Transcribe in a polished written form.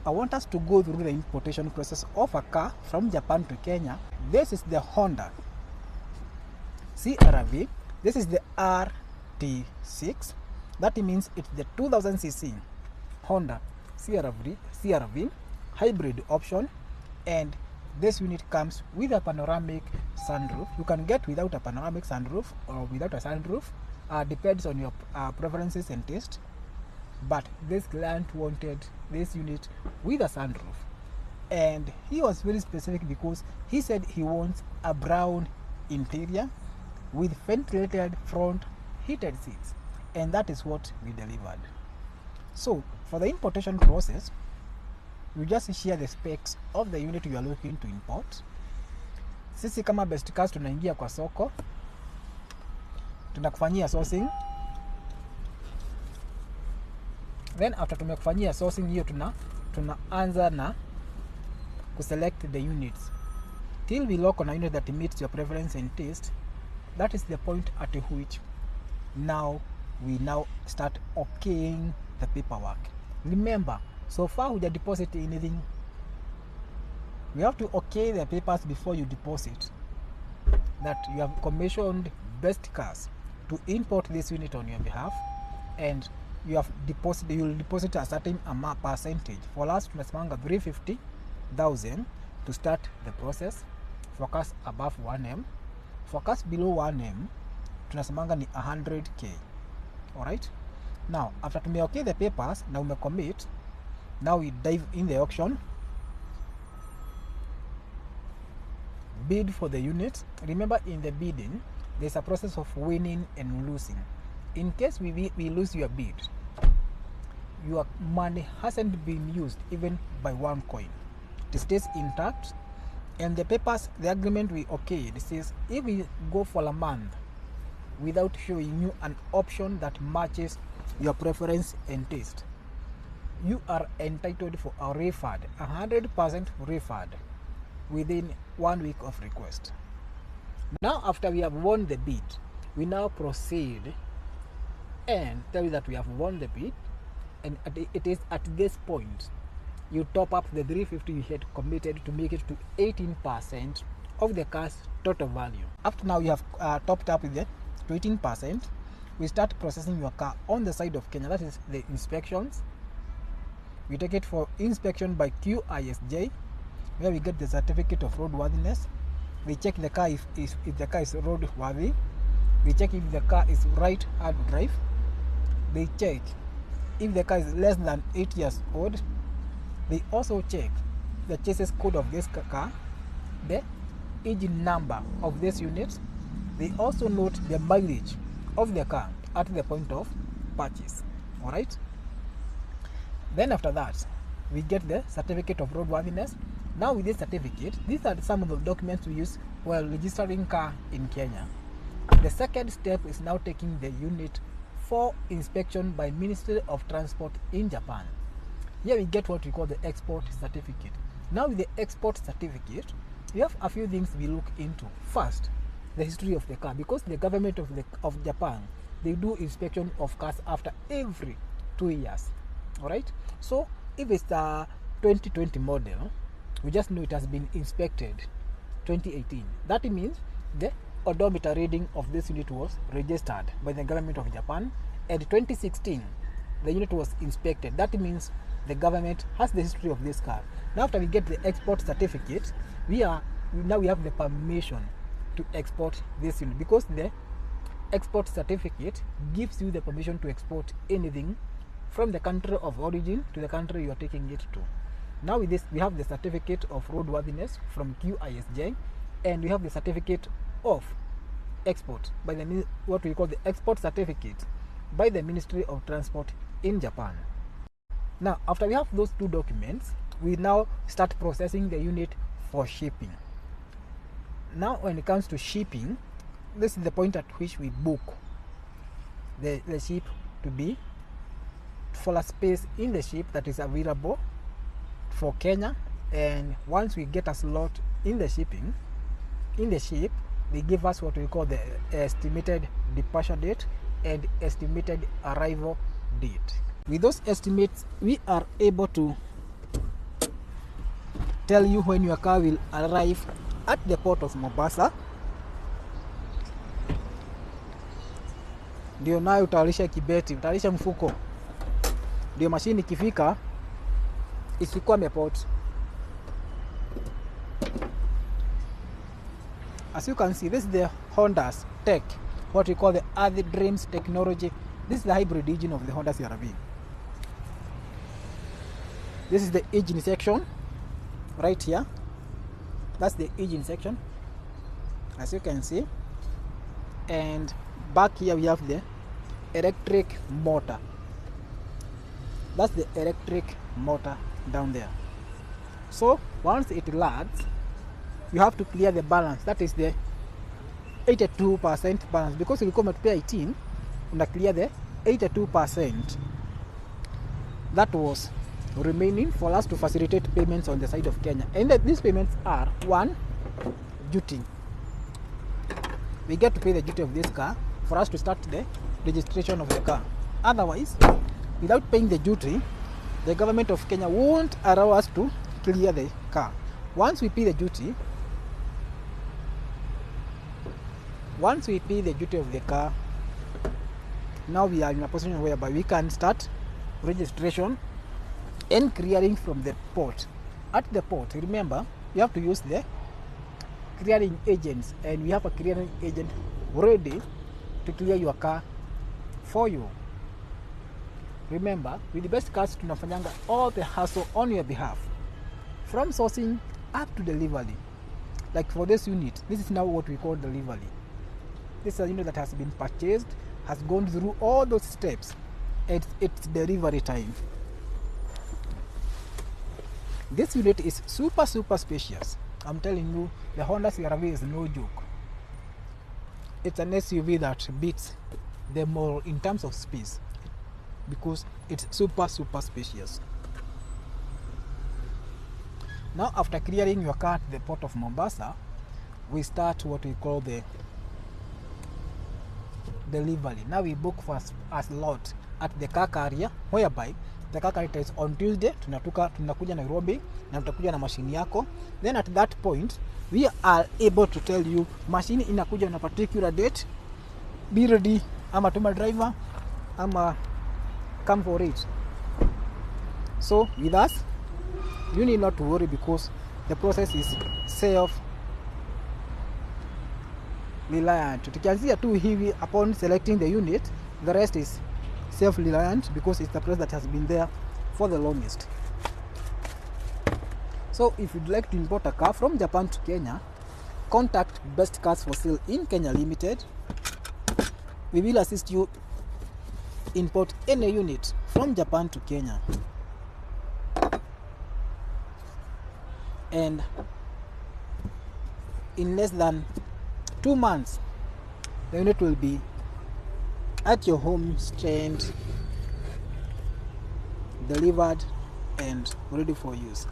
I want us to go through the importation process of a car from Japan to Kenya. This is the Honda CRV. This is the RT6. That means it's the 2000cc Honda CRV hybrid option, and this unit comes with a panoramic sunroof. You can get without a panoramic sunroof or without a sunroof, depends on your preferences and taste, but this client wanted this unit with a sunroof, and he was very specific because he said he wants a brown interior with ventilated front heated seats, and that is what we delivered. So for the importation process, you just share the specs of the unit you are looking to import. Sisi kama Best Cars tunaingia kwa soko, tunakufanyia sourcing, then after tumekufanyia sourcing hiyo tunaanza na kuselect the units till we lock on a unit that meets your preference and taste. That is the point at which we now start okaying the paperwork. Remember, so far huja deposit anything. We have to okay the papers before you deposit that you have commissioned Best Cars to import this unit on your behalf, and you will deposit a certain amount percentage. For us tunasimanga 350,000 to start the process. For cars above 1M, for cars below 1M tunasimanga ni 100k. Alright, now after tumeokay the papers na umecommit, now we dive in the auction, bid for the unit. Remember, in the bidding there's a process of winning and losing. In case we lose your bid, your money hasn't been used even by one coin. It stays intact, and the papers, the agreement we okayed says if we go for a month without showing you an option that matches your preference and taste, you are entitled for a refund, 100% refund within 1 week of request. Now after we have won the bid, we now proceed and tell you that we have won the bid, and it is at this point you top up the 350 you had committed to make it to 18% of the car's total value. After now you have topped up with the 18%, we start processing your car on the side of Kenya. That is the inspections. We take it for inspection by QISJ, where we get the certificate of roadworthiness. We check the car if the car is roadworthy. We check if the car is right hand drive. They check if the car is less than 8 years old. They also check the chassis code of this car, the engine number of this unit. They also note the mileage of the car at the point of purchase. Alright, then after that we get the certificate of roadworthiness. Now with this certificate, these are some of the documents we use while registering car in Kenya. The second step is now taking the unit for inspection by Ministry of Transport in Japan. Here we get what we call the export certificate. Now with the export certificate, we have a few things we look into. First, the history of the car, because the government of Japan, they do inspection of cars after every 2 years. Alright, so if it's a 2020 model, we just know it has been inspected 2018. That means the odometer reading of this unit was registered by the government of Japan, and 2016 the unit was inspected. That means the government has the history of this car. Now after we get the export certificate, we have the permission to export this unit, because the export certificate gives you the permission to export anything from the country of origin to the country you are taking it to. Now with this, we have the certificate of roadworthiness from QISJ, and we have the certificate of export by the what we call the export certificate by the Ministry of Transport in Japan. Now after we have those two documents, we now start processing the unit for shipping. Now when it comes to shipping, this is the point at which we book the ship to be for a space in the ship that is available for Kenya. And once we get a slot in the ship, they give us what we call the estimated departure date and estimated arrival date. With those estimates, we are able to tell you when your car will arrive at the port of Mombasa. Ndio nayo utaalisha kibeti, utaalisha mfuko, ndio mashini ikifika isikwame port. As you can see, this is the Honda's tech, what we call the Earth Dreams technology. This is the hybrid engine of the Honda CR-V. This is the engine section right here. That's the engine section, as you can see. And back here we have the electric motor. That's the electric motor down there. So once it lands, you have to clear the balance. That is the 82% balance, because you come at pay 18 and clear the 82% that was remaining for us to facilitate payments on the side of Kenya. And these payments are: 1, duty. We get to pay the duty of this car for us to start the registration of the car. Otherwise, without paying the duty, the government of Kenya won't allow us to clear the car. Once we pay the duty, of the car, now we are in a position whereby we can start registration and clearing from the port. At the port, remember, you have to use the clearing agents, and we have a clearing agent ready to clear your car for you. Remember, with the best cars tunafanyanga all the hassle on your behalf, from sourcing up to delivery. Like for this unit, this is now what we call delivery. This is a unit that has been purchased, has gone through all those steps, and it's delivery time. This unit is super spacious. I'm telling you, the Honda CR-V is no joke. It's an SUV that beats them all in terms of space, because it's super spacious. Now, after clearing your car at the port of Mombasa, we start what we call the delivery. Now we book for a slot at the car carrier, whereby the car carrier is on Tuesday, tunakuja Nairobi na tutakuja na mashini yako. Then at that point, we are able to tell you mashini inakuja on a particular date, be ready, ama tuma driver, ama come for it. So with us, you need not to worry, because the process is self-reliant. Tukianzia tu hivi upon selecting the unit, the rest is self-reliant, because it's the process that has been there for the longest. So if you'd like to import a car from Japan to Kenya, contact Best Cars for Sale in Kenya Limited. We will assist you import any unit from Japan to Kenya. And in less than 2 months, the unit will be at your home stand, delivered and ready for use.